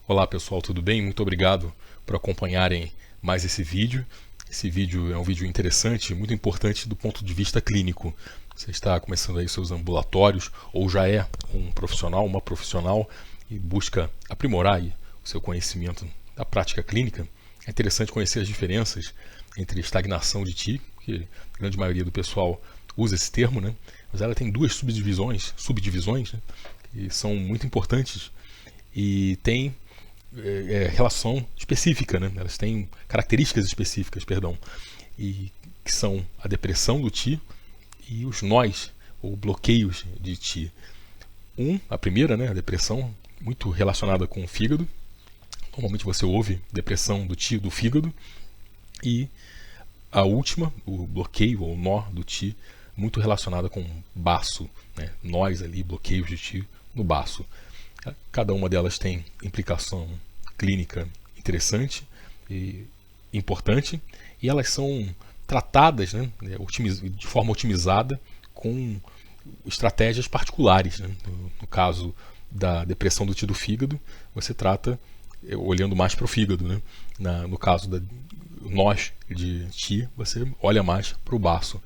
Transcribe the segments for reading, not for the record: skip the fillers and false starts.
Olá pessoal, tudo bem? Muito obrigado por acompanharem mais esse vídeo. Esse vídeo é um vídeo interessante, muito importante do ponto de vista clínico. Você está começando aí seus ambulatórios ou já é um profissional, uma profissional e busca aprimorar aí o seu conhecimento da prática clínica. É interessante conhecer as diferenças entre estagnação de TI, que a grande maioria do pessoal usa esse termo, né? Mas ela tem duas subdivisões, né? Que são muito importantes e tem relação específica, né? Elas têm características específicas, e que são a depressão do TI e os nós ou bloqueios de TI. A primeira, né, a depressão, muito relacionada com o fígado. Normalmente você ouve depressão do TI do fígado. E a última, o bloqueio ou nó do TI, muito relacionada com baço, né? Nós ali, bloqueios de TI no baço. Cada uma delas tem implicação clínica interessante e importante, e elas são tratadas, né, de forma otimizada com estratégias particulares, né? No caso da depressão do TI do fígado, você trata olhando mais para o fígado, né? No caso da nós de TI, você olha mais para o baço.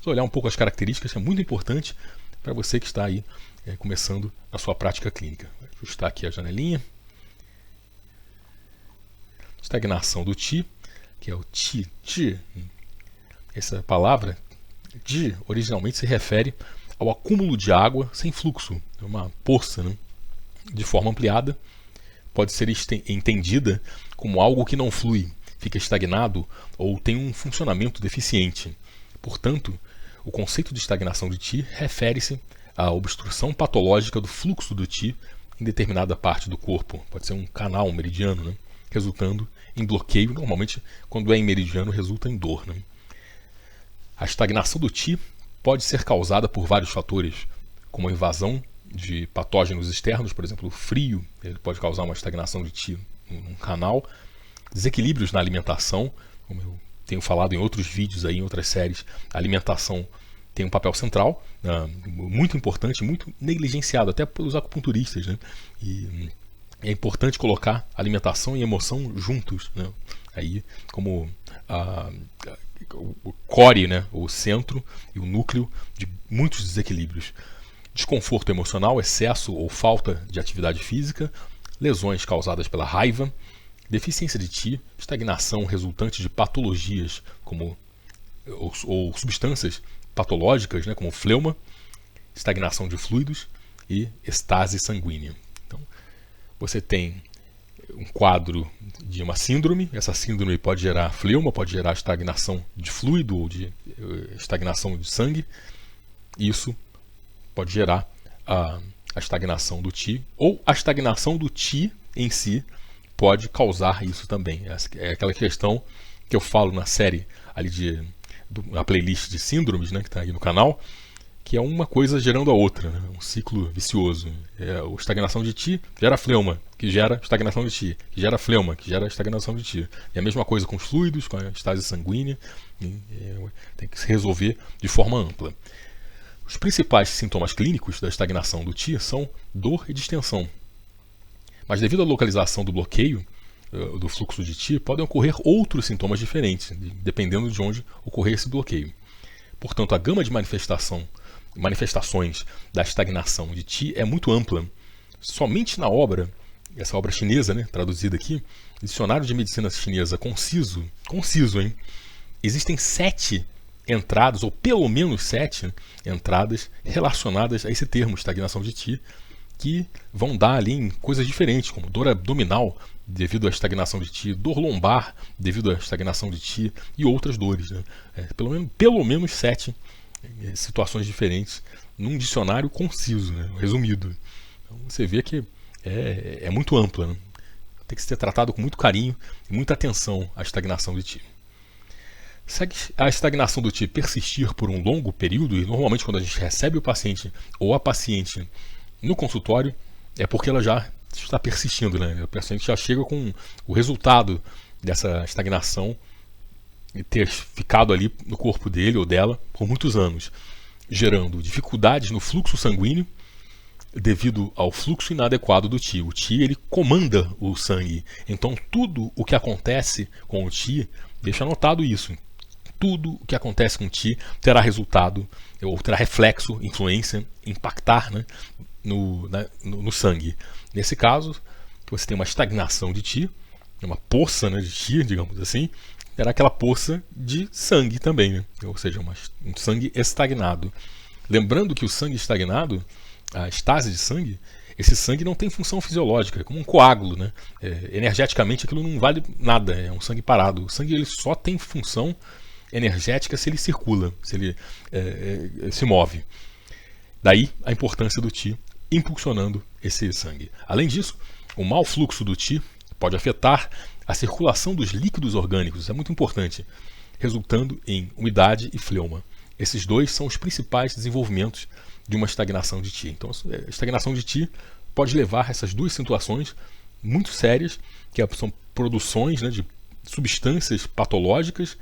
Se olhar um pouco as características é muito importante para você que está aí começando a sua prática clínica. Vou ajustar aqui a janelinha. Estagnação do TI, que é o TI. Essa palavra, TI, originalmente se refere ao acúmulo de água sem fluxo, é uma poça, né? De forma ampliada, pode ser entendida como algo que não flui, fica estagnado ou tem um funcionamento deficiente. Portanto, o conceito de estagnação de TI refere-se à obstrução patológica do fluxo do TI em determinada parte do corpo. Pode ser um canal, um meridiano, né? Resultando em bloqueio. Normalmente, quando é em meridiano, resulta em dor, né? A estagnação do TI pode ser causada por vários fatores, como a invasão de patógenos externos, por exemplo, o frio, ele pode causar uma estagnação de TI num canal, desequilíbrios na alimentação, como eu tenho falado em outros vídeos, aí, em outras séries. A alimentação tem um papel central, muito importante, muito negligenciado, até pelos acupunturistas, né? E é importante colocar alimentação e emoção juntos, né? Aí, como o core, né? O centro e o núcleo de muitos desequilíbrios. Desconforto emocional, excesso ou falta de atividade física, lesões causadas pela raiva, deficiência de TI, estagnação resultante de patologias ou substâncias patológicas, né, como fleuma, estagnação de fluidos e estase sanguínea. Então, você tem um quadro de uma síndrome. Essa síndrome pode gerar fleuma, pode gerar estagnação de fluido ou de estagnação de sangue. Isso pode gerar a estagnação do TI, ou a estagnação do TI em si pode causar isso também. É aquela questão que eu falo na série ali na playlist de síndromes, né, que está aí no canal, que é uma coisa gerando a outra, né? Um ciclo vicioso. A estagnação de TI gera fleuma, que gera estagnação de TI, que gera fleuma, que gera estagnação de TI. E a mesma coisa com os fluidos, com a estase sanguínea, tem que se resolver de forma ampla. Os principais sintomas clínicos da estagnação do TI são dor e distensão. Mas devido à localização do bloqueio do fluxo de TI, podem ocorrer outros sintomas diferentes, dependendo de onde ocorrer esse bloqueio. Portanto, a gama de manifestações da estagnação de TI é muito ampla. Somente na essa obra chinesa, né, traduzida aqui, Dicionário de Medicina Chinesa conciso, hein? Existem 7 entradas, ou pelo menos 7 entradas relacionadas a esse termo, estagnação de TI, que vão dar ali em coisas diferentes, como dor abdominal devido à estagnação de TI, dor lombar devido à estagnação de TI e outras dores, né? Pelo menos 7 situações diferentes num dicionário conciso, né? Resumido. Então você vê que é muito ampla, né? Tem que ser tratado com muito carinho e muita atenção à estagnação de TI. Se a estagnação do TI persistir por um longo período, e normalmente quando a gente recebe o paciente ou a paciente no consultório, é porque ela já está persistindo, né? O paciente já chega com o resultado dessa estagnação e ter ficado ali no corpo dele ou dela por muitos anos, gerando dificuldades no fluxo sanguíneo, devido ao fluxo inadequado do Qi. O Qi, ele comanda o sangue. Então tudo o que acontece com o Qi, deixa anotado isso, tudo o que acontece com o Qi terá resultado, ou terá reflexo, influência, impactar, né, no sangue. Nesse caso, você tem uma estagnação de Qi, uma poça, né, de Qi, digamos assim, terá aquela poça de sangue também, né? Ou seja, um sangue estagnado. Lembrando que o sangue estagnado, a estase de sangue, esse sangue não tem função fisiológica, é como um coágulo, né? Energeticamente aquilo não vale nada, é um sangue parado. O sangue ele só tem função energética se ele circula, se ele se move. Daí a importância do Qi impulsionando esse sangue. Além disso, o mau fluxo do Qi pode afetar a circulação dos líquidos orgânicos, isso é muito importante, resultando em umidade e fleuma. Esses dois são os principais desenvolvimentos de uma estagnação de Qi. Então, a estagnação de Qi pode levar a essas duas situações muito sérias, que são produções, né, de substâncias patológicas,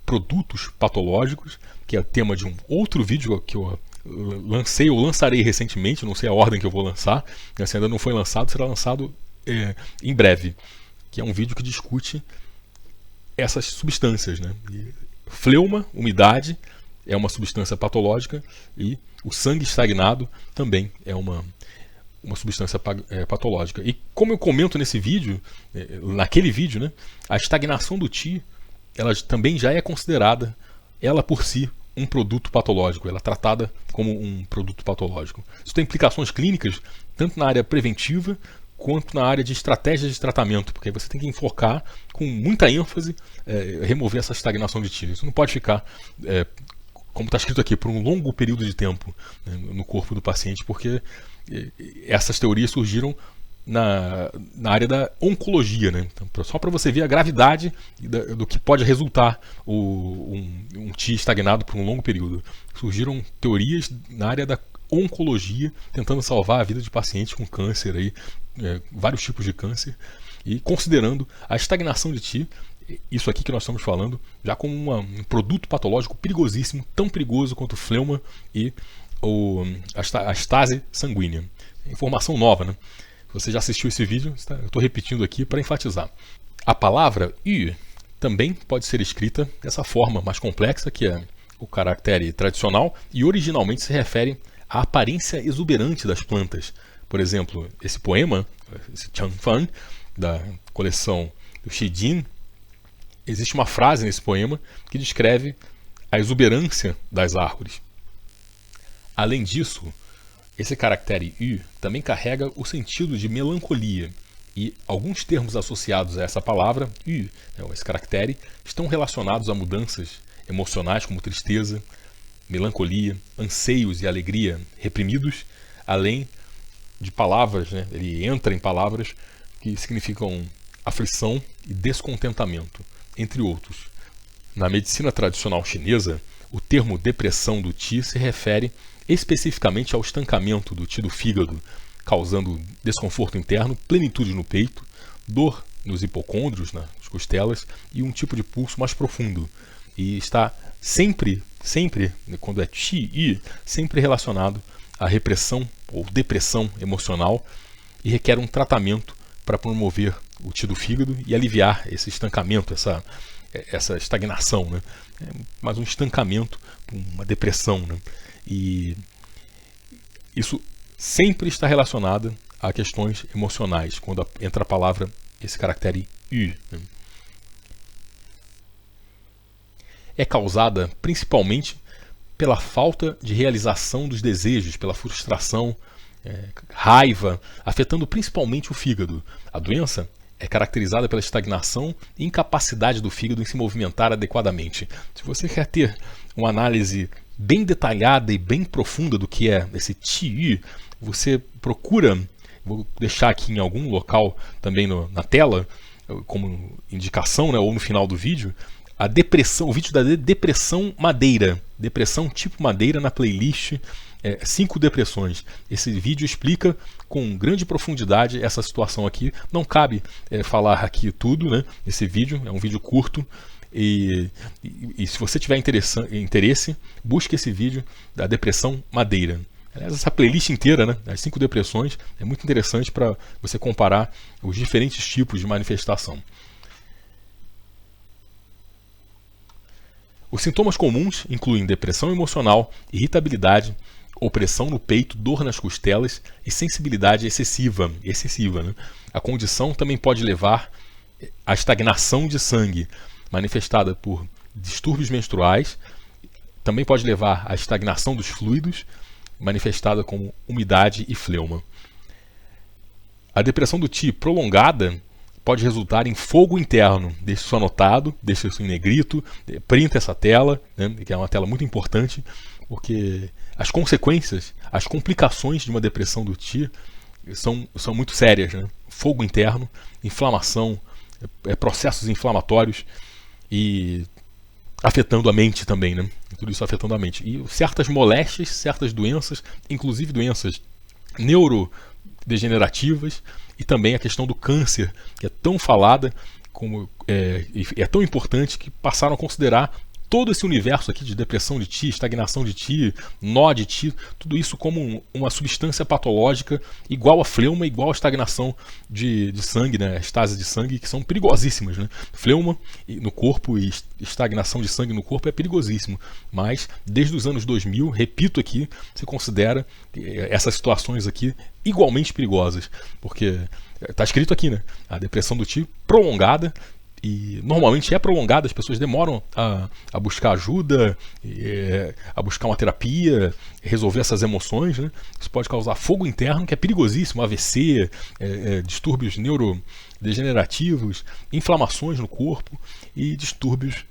produtos patológicos, que é o tema de um outro vídeo que eu lancei ou lançarei recentemente, não sei a ordem que eu vou lançar, se ainda não foi lançado, será lançado em breve, que é um vídeo que discute essas substâncias, né? Fleuma, umidade, é uma substância patológica, e o sangue estagnado também é uma substância patológica. E como eu comento nesse vídeo, naquele vídeo, né, a estagnação do Qi, ela também já é considerada, ela por si, um produto patológico. Ela é tratada como um produto patológico. Isso tem implicações clínicas, tanto na área preventiva, quanto na área de estratégias de tratamento, porque você tem que enfocar com muita ênfase, remover essa estagnação de Qi. Isso não pode ficar, como está escrito aqui, por um longo período de tempo, né, no corpo do paciente, porque essas teorias surgiram na área da oncologia, né? Então, só para você ver a gravidade do que pode resultar um Qi estagnado por um longo período. Surgiram teorias na área da oncologia, tentando salvar a vida de pacientes com câncer, aí, vários tipos de câncer, e considerando a estagnação de Qi, isso aqui que nós estamos falando, já como um produto patológico perigosíssimo, tão perigoso quanto o fleuma e a estase sanguínea. Informação nova, né? Você já assistiu esse vídeo, eu estou repetindo aqui para enfatizar. A palavra Yu também pode ser escrita dessa forma mais complexa, que é o caractere tradicional, e originalmente se refere à aparência exuberante das plantas. Por exemplo, esse poema, esse Changfang, da coleção do Shi Jin, existe uma frase nesse poema que descreve a exuberância das árvores. Além disso, esse caractere Yu também carrega o sentido de melancolia, e alguns termos associados a essa palavra, Yu, esse caractere, estão relacionados a mudanças emocionais como tristeza, melancolia, anseios e alegria reprimidos, além de palavras, né? Ele entra em palavras que significam aflição e descontentamento, entre outros. Na medicina tradicional chinesa, o termo depressão do Qi se refere especificamente ao estancamento do Qi do fígado, causando desconforto interno, plenitude no peito, dor nos hipocôndrios, nas costelas, e um tipo de pulso mais profundo. E está sempre, quando é Qi, sempre relacionado à repressão ou depressão emocional, e requer um tratamento para promover o Qi do fígado e aliviar esse estancamento, essa estagnação, né? Mas um estancamento, uma depressão, né? E isso sempre está relacionado a questões emocionais, quando entra a palavra, esse caractere Yu, né? É causada principalmente pela falta de realização dos desejos, pela frustração, raiva, afetando principalmente o fígado. A doença é caracterizada pela estagnação e incapacidade do fígado em se movimentar adequadamente. Se você quer ter uma análise bem detalhada e bem profunda do que é esse Qi, você procura, vou deixar aqui em algum local também na tela, como indicação, né, ou no final do vídeo, a depressão, o vídeo da depressão madeira, depressão tipo madeira na playlist 5 depressões. Esse vídeo explica com grande profundidade essa situação aqui. Não cabe falar aqui tudo, né? Esse vídeo é um vídeo curto, e se você tiver interesse, busque esse vídeo da depressão madeira. Aliás, essa playlist inteira, né, as 5 depressões, é muito interessante para você comparar os diferentes tipos de manifestação. Os sintomas comuns incluem depressão emocional, irritabilidade, opressão no peito, dor nas costelas e sensibilidade excessiva. Né? A condição também pode levar à estagnação de sangue, manifestada por distúrbios menstruais, também pode levar à estagnação dos fluidos, manifestada como umidade e fleuma. A depressão do Ti prolongada pode resultar em fogo interno. Deixe isso anotado, deixe isso em negrito, printa essa tela, né, que é uma tela muito importante, porque as consequências, as complicações de uma depressão do Ti são muito sérias. Né? Fogo interno, inflamação, processos inflamatórios e afetando a mente também, né? Tudo isso afetando a mente. E certas moléstias, certas doenças, inclusive doenças neurodegenerativas, e também a questão do câncer, que é tão falada, é tão importante, que passaram a considerar todo esse universo aqui de depressão de Ti, estagnação de Ti, nó de Ti, tudo isso como uma substância patológica igual a fleuma, igual a estagnação de sangue, né? Estase de sangue, que são perigosíssimas. Né? Fleuma no corpo e estagnação de sangue no corpo é perigosíssimo. Mas, desde os anos 2000, repito aqui, se considera essas situações aqui igualmente perigosas. Porque está escrito aqui, né? A depressão do Ti prolongada, e normalmente é prolongada, as pessoas demoram a buscar ajuda, a buscar uma terapia, resolver essas emoções. Né? Isso pode causar fogo interno, que é perigosíssimo, AVC, distúrbios neurodegenerativos, inflamações no corpo e distúrbios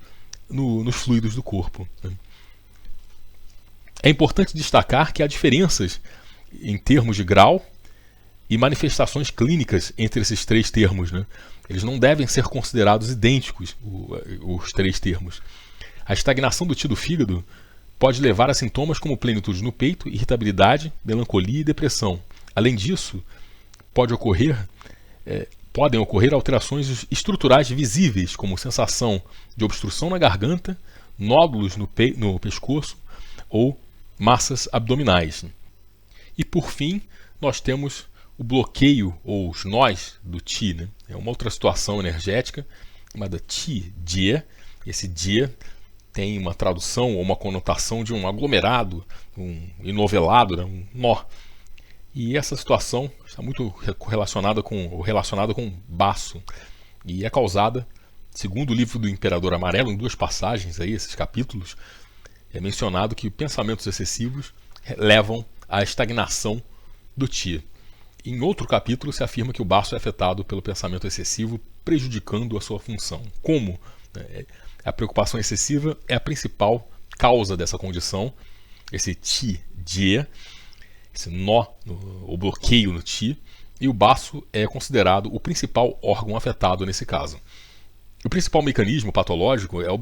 nos fluidos do corpo. Né? É importante destacar que há diferenças em termos de grau e manifestações clínicas entre esses 3 termos. Né? Eles não devem ser considerados idênticos, os 3 termos. A estagnação do Ti do fígado pode levar a sintomas como plenitude no peito, irritabilidade, melancolia e depressão. Além disso, podem ocorrer alterações estruturais visíveis, como sensação de obstrução na garganta, nódulos no pescoço ou massas abdominais. E por fim, nós temos o bloqueio ou os nós do Ti. Né? É uma outra situação energética chamada Ti Dia. Esse dia tem uma tradução ou uma conotação de um aglomerado, um enovelado, né? Um nó. E essa situação está muito relacionada com baço, e é causada, segundo o livro do Imperador Amarelo, em 2 passagens, aí, esses capítulos, é mencionado que pensamentos excessivos levam à estagnação do Ti. Em outro capítulo se afirma que o baço é afetado pelo pensamento excessivo, prejudicando a sua função. Como? A preocupação excessiva é a principal causa dessa condição, esse Ti Dia, esse nó, o bloqueio no Ti, e o baço é considerado o principal órgão afetado nesse caso. O principal mecanismo patológico é a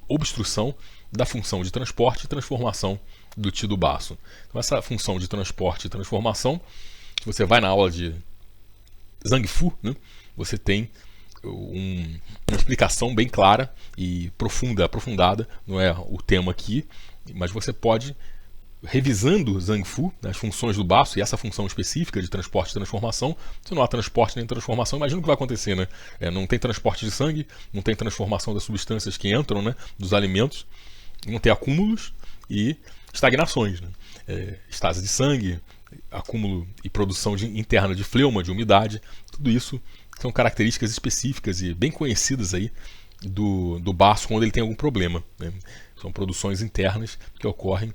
obstrução da função de transporte e transformação do Ti do baço. Então, essa função de transporte e transformação, se você vai na aula de Zhang Fu, né, você tem uma explicação bem clara e aprofundada, não é o tema aqui, mas você pode, revisando Zhang Fu, as funções do baço e essa função específica de transporte e transformação. Se não há transporte nem transformação, imagina o que vai acontecer, né? Não tem transporte de sangue, não tem transformação das substâncias que entram, né, dos alimentos, não tem acúmulos e estagnações, né? Estase de sangue, acúmulo e produção interna de fleuma, de umidade, tudo isso são características específicas e bem conhecidas aí do baço quando ele tem algum problema. Né? São produções internas que ocorrem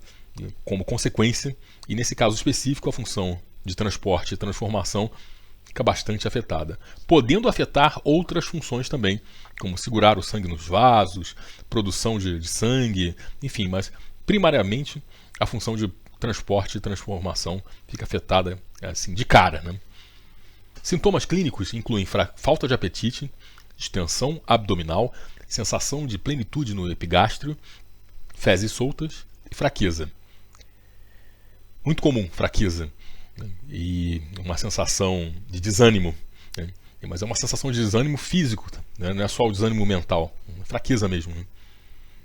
como consequência, e nesse caso específico a função de transporte e transformação fica bastante afetada, podendo afetar outras funções também, como segurar o sangue nos vasos, produção de sangue, enfim, mas primariamente a função de transporte e transformação fica afetada assim de cara. Né? Sintomas clínicos incluem falta de apetite, distensão abdominal, sensação de plenitude no epigástrio, fezes soltas e fraqueza. Muito comum, fraqueza, né? E uma sensação de desânimo, né? Mas é uma sensação de desânimo físico, né? Não é só o desânimo mental, é fraqueza mesmo. Né?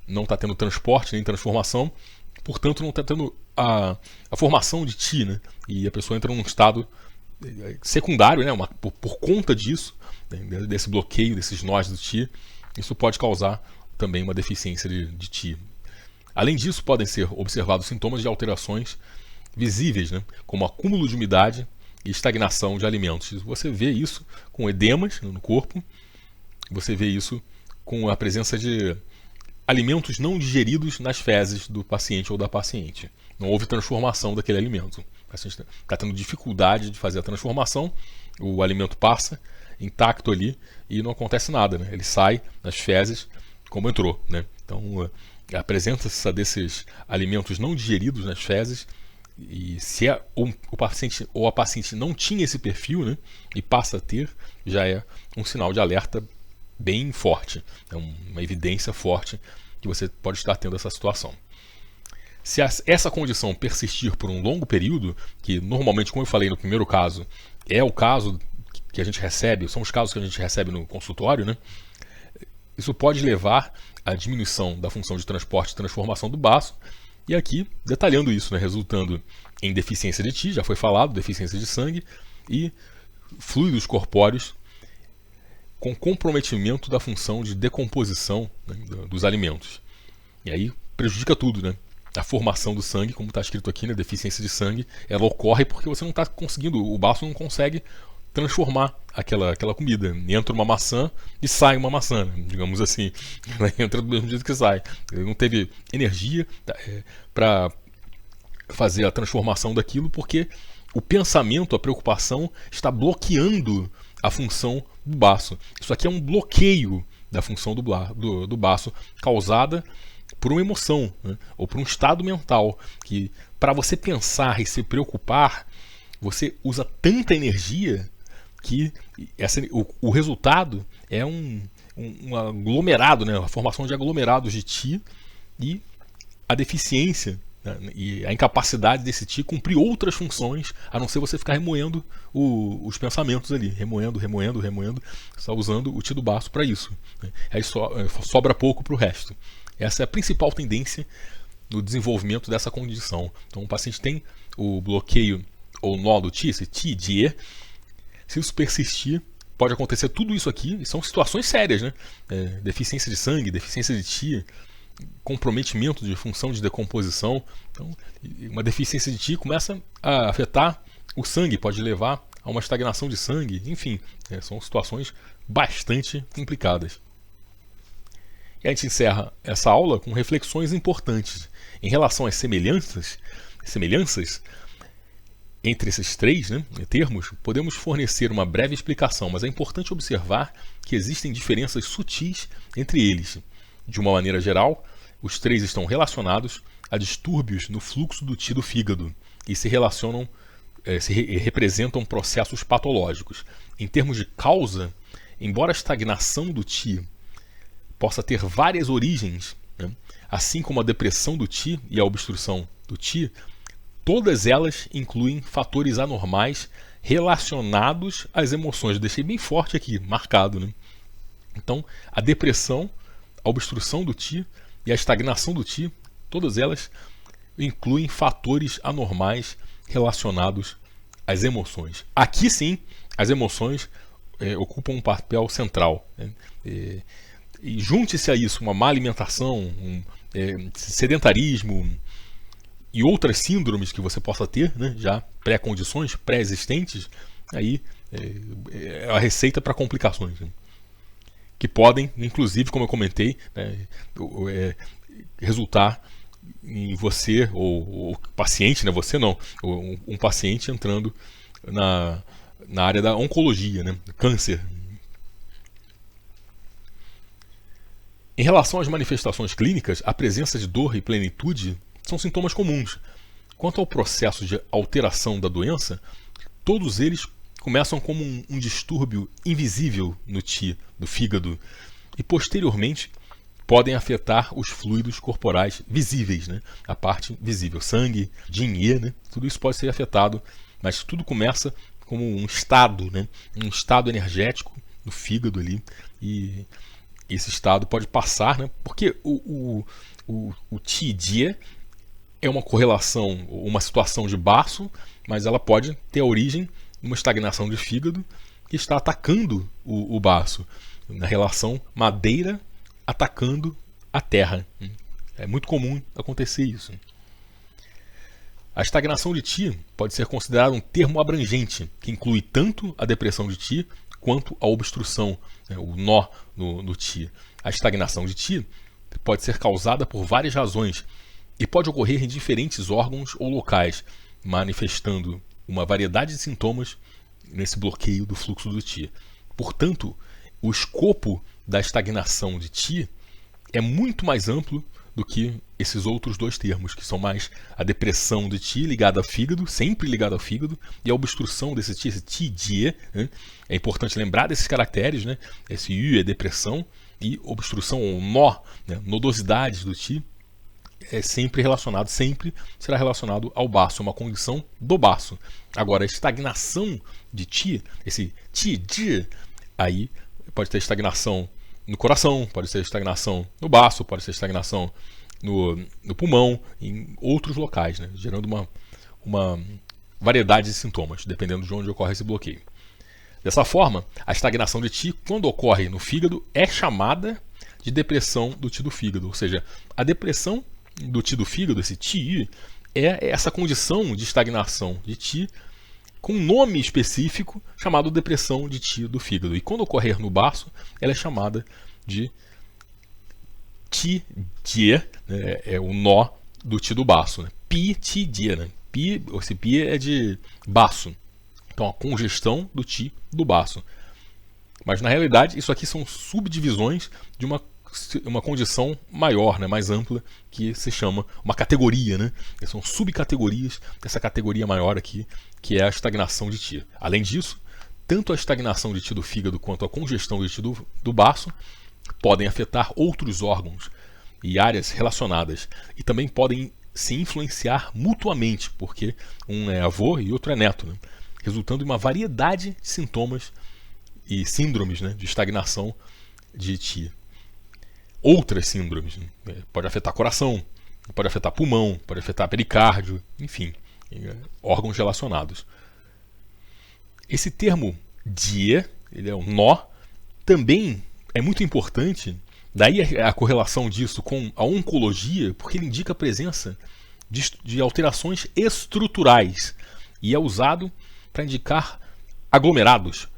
Não está tendo transporte nem transformação, portanto não está tendo a formação de Qi, né? E a pessoa entra num estado secundário, né? Por conta disso, né? Desse bloqueio, desses nós do Qi, isso pode causar também uma deficiência de Qi. Além disso, podem ser observados sintomas de alterações visíveis, né? Como acúmulo de umidade e estagnação de alimentos. Você vê isso com edemas no corpo, você vê isso com a presença de alimentos não digeridos nas fezes do paciente ou da paciente. Não houve transformação daquele alimento. O paciente está tendo dificuldade de fazer a transformação, o alimento passa intacto ali e não acontece nada, né? Ele sai nas fezes como entrou, né? Então, a presença desses alimentos não digeridos nas fezes, e se o paciente ou a paciente não tinha esse perfil, né, e passa a ter, já é um sinal de alerta bem forte, é uma evidência forte que você pode estar tendo essa situação. Se essa condição persistir por um longo período, que normalmente, como eu falei no primeiro caso, é o caso que a gente recebe, são os casos que a gente recebe no consultório, né, isso pode levar à diminuição da função de transporte e transformação do baço, e aqui detalhando isso, né, resultando em deficiência de Qi, já foi falado, deficiência de sangue e fluidos corpóreos com comprometimento da função de decomposição, né, dos alimentos. E aí prejudica tudo, né? A formação do sangue, como está escrito aqui, né, deficiência de sangue, ela ocorre porque você não está conseguindo, o baço não consegue transformar aquela comida. Entra uma maçã e sai uma maçã, né? Digamos assim. Ela entra do mesmo jeito que sai. Ele não teve energia para fazer a transformação daquilo porque o pensamento, a preocupação está bloqueando a função do baço. Isso aqui é um bloqueio da função do baço causada por uma emoção, né? Ou por um estado mental que, para você pensar e se preocupar, você usa tanta energia que o resultado é um aglomerado, né? A formação de aglomerados de Qi e a deficiência, né? E a incapacidade desse Qi cumprir outras funções, a não ser você ficar remoendo os pensamentos ali, remoendo, só usando o Qi do baço para isso, né? Aí sobra pouco para o resto. Essa é a principal tendência no desenvolvimento dessa condição. Então o paciente tem o bloqueio ou nó do Qi, esse Qi Jie. Se isso persistir, pode acontecer tudo isso aqui, e são situações sérias, né? Deficiência de sangue, deficiência de Qi, comprometimento de função de decomposição. Então, uma deficiência de Qi começa a afetar o sangue, pode levar a uma estagnação de sangue, enfim, são situações bastante complicadas. E a gente encerra essa aula com reflexões importantes em relação às semelhanças entre esses três, né, termos. Podemos fornecer uma breve explicação, mas é importante observar que existem diferenças sutis entre eles. De uma maneira geral, os três estão relacionados a distúrbios no fluxo do Qi do fígado e representam processos patológicos. Em termos de causa, embora a estagnação do Qi possa ter várias origens, né, assim como a depressão do Qi e a obstrução do Qi, todas elas incluem fatores anormais relacionados às emoções. Eu deixei bem forte aqui, marcado, né? Então, a depressão, a obstrução do Qi e a estagnação do Qi, todas elas incluem fatores anormais relacionados às emoções. Aqui sim, as emoções ocupam um papel central, né? E junte-se a isso uma má alimentação, sedentarismo e outras síndromes que você possa ter, né, já pré-condições, pré-existentes, aí é a receita para complicações, né, que podem, inclusive, como eu comentei, né, resultar em você, ou paciente, né, você não, um paciente entrando na área da oncologia, né, câncer. Em relação às manifestações clínicas, a presença de dor e plenitude são sintomas comuns. Quanto ao processo de alteração da doença, todos eles começam como um distúrbio invisível no Qi do fígado e posteriormente podem afetar os fluidos corporais visíveis, né? A parte visível, sangue, Jin-Ye, né? Tudo isso pode ser afetado, mas tudo começa como um estado, né? Um estado energético no fígado ali, e esse estado pode passar, né? Porque o Qi Jie é uma correlação, uma situação de baço, mas ela pode ter origem numa estagnação de fígado que está atacando o baço, na relação madeira atacando a terra. É muito comum acontecer isso. A estagnação de Ti pode ser considerada um termo abrangente, que inclui tanto a depressão de Ti quanto a obstrução, o nó no Ti. A estagnação de Ti pode ser causada por várias razões e pode ocorrer em diferentes órgãos ou locais, manifestando uma variedade de sintomas nesse bloqueio do fluxo do Ti. Portanto, o escopo da estagnação de Ti é muito mais amplo do que esses outros dois termos, que são mais a depressão de Ti ligada ao fígado, sempre ligada ao fígado, e a obstrução desse Ti, esse Ti-Die, né? É importante lembrar desses caracteres, né? Esse U é depressão e obstrução ou nó, né? Nodosidades do Ti é sempre será relacionado ao baço, uma condição do baço. Agora, a estagnação de Ti, esse Ti-Die, aí pode ter estagnação no coração, pode ser estagnação no baço, pode ser estagnação no pulmão, em outros locais, né? Gerando uma variedade de sintomas, dependendo de onde ocorre esse bloqueio. Dessa forma, a estagnação de Ti, quando ocorre no fígado, é chamada de depressão do Ti do fígado. Ou seja, a depressão do Ti do fígado, esse Ti, é essa condição de estagnação de Ti com um nome específico chamado depressão de Ti do fígado. E quando ocorrer no baço, ela é chamada de Ti-Die, né? É o nó do Ti do baço. Né? Pi-Ti-Die, né? Esse pi é de baço. Então, a congestão do Ti do baço. Mas, na realidade, isso aqui são subdivisões de uma condição maior, né, mais ampla, que se chama uma categoria, né? São subcategorias dessa categoria maior aqui, que é a estagnação de Ti. Além disso, tanto a estagnação de Ti do fígado quanto a congestão de Ti do baço podem afetar outros órgãos e áreas relacionadas e também podem se influenciar mutuamente, porque um é avô e outro é neto, né? Resultando em uma variedade de sintomas e síndromes, né, de estagnação de Ti. Outras síndromes, né? Pode afetar coração, pode afetar pulmão, pode afetar pericárdio, enfim, órgãos relacionados. Esse termo Die, ele é um nó, também é muito importante, daí a correlação disso com a oncologia, porque ele indica a presença de alterações estruturais e é usado para indicar aglomerados,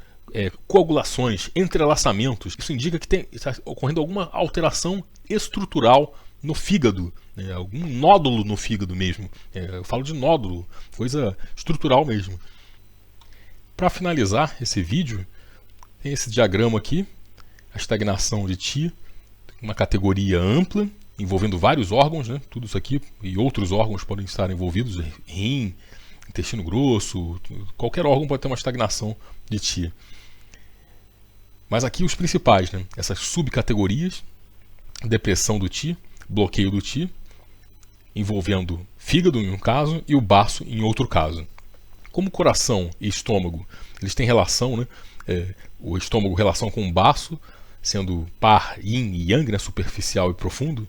coagulações, entrelaçamentos. Isso indica que está ocorrendo alguma alteração estrutural no fígado, né? Algum nódulo no fígado mesmo. Eu falo de nódulo, coisa estrutural mesmo. Para finalizar esse vídeo, tem esse diagrama aqui, a estagnação de Ti, uma categoria ampla, envolvendo vários órgãos, né? Tudo isso aqui e outros órgãos podem estar envolvidos, rim, intestino grosso, qualquer órgão pode ter uma estagnação de Ti. Mas aqui os principais, né? Essas subcategorias, depressão do Ti, bloqueio do Ti, envolvendo fígado em um caso e o baço em outro caso. Como coração e estômago, eles têm relação, né? O estômago relação com o baço, sendo par, yin e yang, né? Superficial e profundo,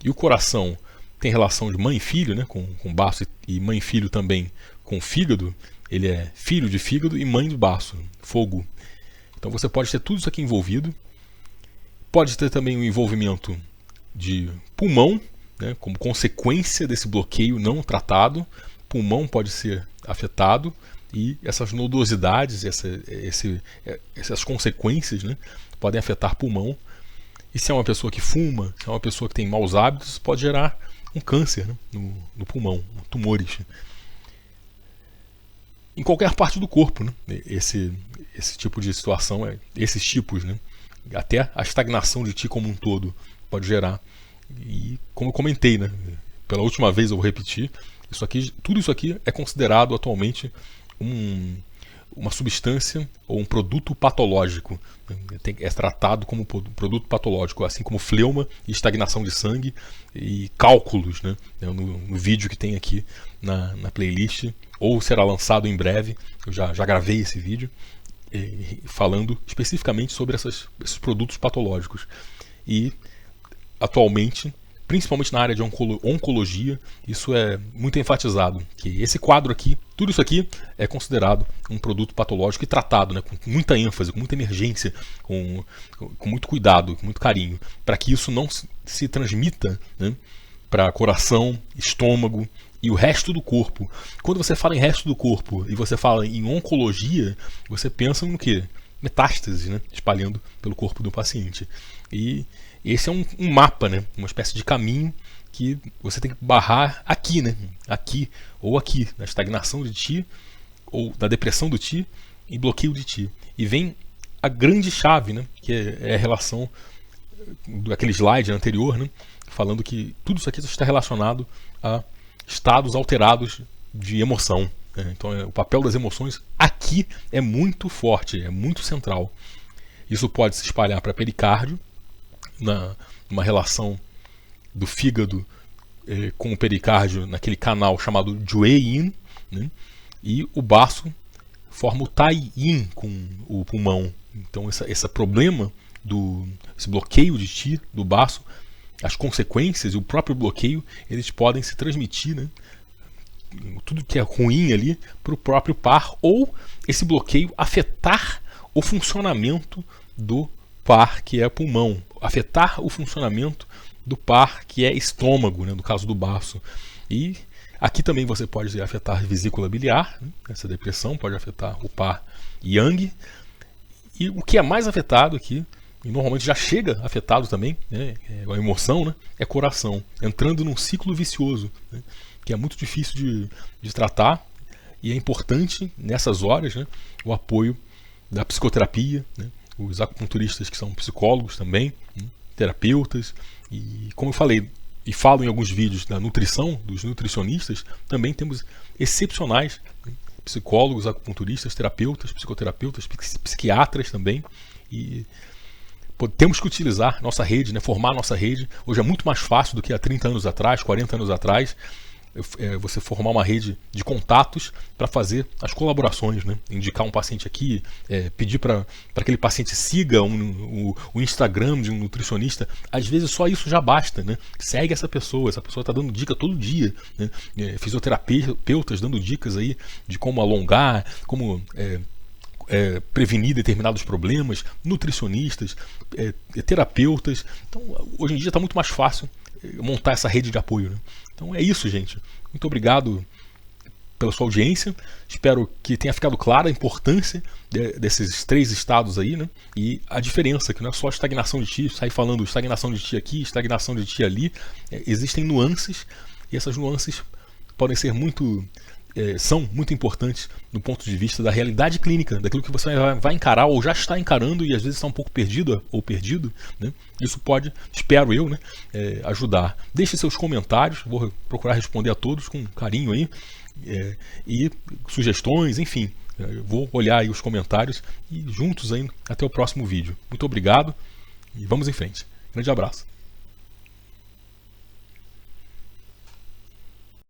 e o coração tem relação de mãe e filho, né? com baço, e mãe e filho também com fígado. Ele é filho de fígado e mãe do baço, fogo. Então você pode ter tudo isso aqui envolvido. Pode ter também o envolvimento de pulmão, né, como consequência desse bloqueio não tratado. Pulmão pode ser afetado e essas nodosidades, essas consequências, né, podem afetar pulmão. E se é uma pessoa que fuma, se é uma pessoa que tem maus hábitos, pode gerar um câncer, né, no pulmão, tumores. Em qualquer parte do corpo, né? Esse tipo de situação, esses tipos, né? Até a estagnação de Ti como um todo pode gerar. E como eu comentei, né? Pela última vez eu vou repetir, tudo isso aqui é considerado atualmente uma substância ou um produto patológico. É tratado como produto patológico, assim como fleuma e estagnação de sangue e cálculos, né? No vídeo que tem aqui na playlist, ou será lançado em breve. Eu já gravei esse vídeo falando especificamente sobre esses produtos patológicos. E atualmente principalmente na área de oncologia, isso é muito enfatizado, que esse quadro aqui, tudo isso aqui é considerado um produto patológico e tratado, né, com muita ênfase, com muita emergência, com muito cuidado, com muito carinho, para que isso não se transmita, né, para coração, estômago e o resto do corpo. Quando você fala em resto do corpo e você fala em oncologia, você pensa no quê? Metástase, né, espalhando pelo corpo do paciente. E esse é um mapa, né, uma espécie de caminho que você tem que barrar aqui, né, aqui ou aqui, na estagnação de Ti, ou na depressão do Ti e bloqueio de Ti. E vem a grande chave, né, que é a relação daquele slide anterior, né, falando que tudo isso aqui está relacionado a estados alterados de emoção. Então o papel das emoções aqui é muito forte, é muito central. Isso pode se espalhar para pericárdio, numa relação do fígado com o pericárdio naquele canal chamado Jue-yin, né? E o baço forma o Tai-yin com o pulmão. Então esse problema, esse bloqueio de Ti do baço, as consequências e o próprio bloqueio, eles podem se transmitir, né, tudo que é ruim ali para o próprio par, ou esse bloqueio afetar o funcionamento do par, que é pulmão, afetar o funcionamento do par, que é estômago, né, no caso do baço. E aqui também você pode afetar a vesícula biliar, né, essa depressão pode afetar o par yang, e o que é mais afetado aqui, e normalmente já chega afetado também, né, a emoção, né, é coração, entrando num ciclo vicioso, né, que é muito difícil de tratar, e é importante nessas horas, né, o apoio da psicoterapia, né, os acupunturistas que são psicólogos também, né, terapeutas, e como eu falei e falo em alguns vídeos da nutrição, dos nutricionistas, também temos excepcionais, né, psicólogos, acupunturistas, terapeutas, psicoterapeutas, psiquiatras também, e temos que utilizar nossa rede, né, formar nossa rede. Hoje é muito mais fácil do que há 30 anos atrás, 40 anos atrás, você formar uma rede de contatos para fazer as colaborações, né? Indicar um paciente aqui, pedir para aquele paciente siga o Instagram de um nutricionista. Às vezes só isso já basta, né? Segue essa pessoa está dando dica todo dia, né? Fisioterapeutas dando dicas aí de como alongar, como prevenir determinados problemas, nutricionistas, terapeutas. Então hoje em dia está muito mais fácil montar essa rede de apoio, né? Então é isso, gente. Muito obrigado pela sua audiência. Espero que tenha ficado clara a importância desses 3 estados aí, né? E a diferença, que não é só estagnação de Ti, sair falando estagnação de Ti aqui, estagnação de Ti ali. Existem nuances, e essas nuances podem ser são muito importantes no ponto de vista da realidade clínica, daquilo que você vai encarar ou já está encarando e às vezes está um pouco perdida ou perdido, né? Isso pode, espero eu, né, ajudar. Deixe seus comentários, vou procurar responder a todos com carinho aí, e sugestões, enfim, vou olhar aí os comentários e juntos aí até o próximo vídeo. Muito obrigado e vamos em frente. Grande abraço.